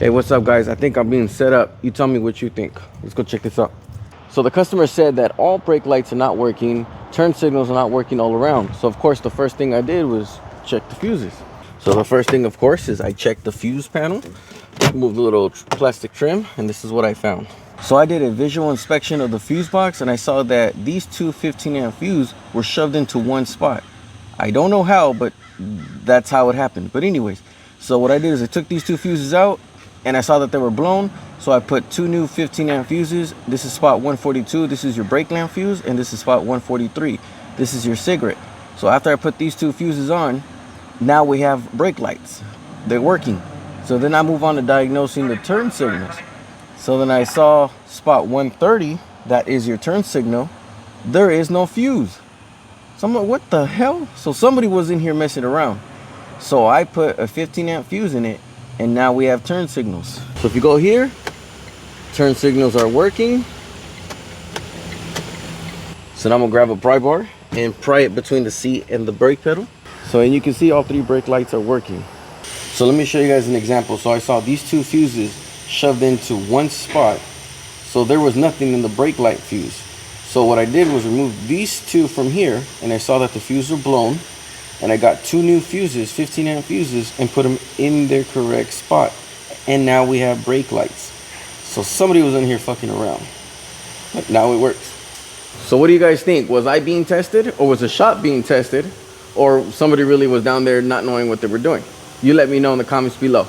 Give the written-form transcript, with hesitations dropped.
Hey, what's up guys? I think I'm being set up. You tell me what you think. Let's go check this out. So the customer said that all brake lights are not working, turn signals are not working all around. So of course the first thing I did was check the fuses. So the first thing of course is I checked the fuse panel, moved the little plastic trim, and this is what I found. So I did a visual inspection of the fuse box and I saw that these two 15 amp fuses were shoved into one spot. I don't know how, but that's how it happened. But anyways, so what I did is I took these two fuses out and I saw that they were blown. So I put two new 15 amp fuses. This is spot 142. This is your brake lamp fuse. And this is spot 143. This is your cigarette. So after I put these two fuses on, now we have brake lights. They're working. So then I move on to diagnosing the turn signals. So then I saw spot 130. That is your turn signal. There is no fuse. So I'm like, what the hell? So somebody was in here messing around. So I put a 15 amp fuse in it. And now we have turn signals. So if you go here, turn signals are working. So now I'm gonna grab a pry bar and pry it between the seat and the brake pedal. So, and you can see all three brake lights are working. So let me show you guys an example. So I saw these two fuses shoved into one spot. So there was nothing in the brake light fuse. So what I did was remove these two from here, and I saw that the fuses were blown. And I got two new fuses, 15 amp fuses, and put them in their correct spot. And now we have brake lights. So somebody was in here fucking around. But now it works. So what do you guys think? Was I being tested, or was the shop being tested, or somebody really was down there not knowing what they were doing? You let me know in the comments below.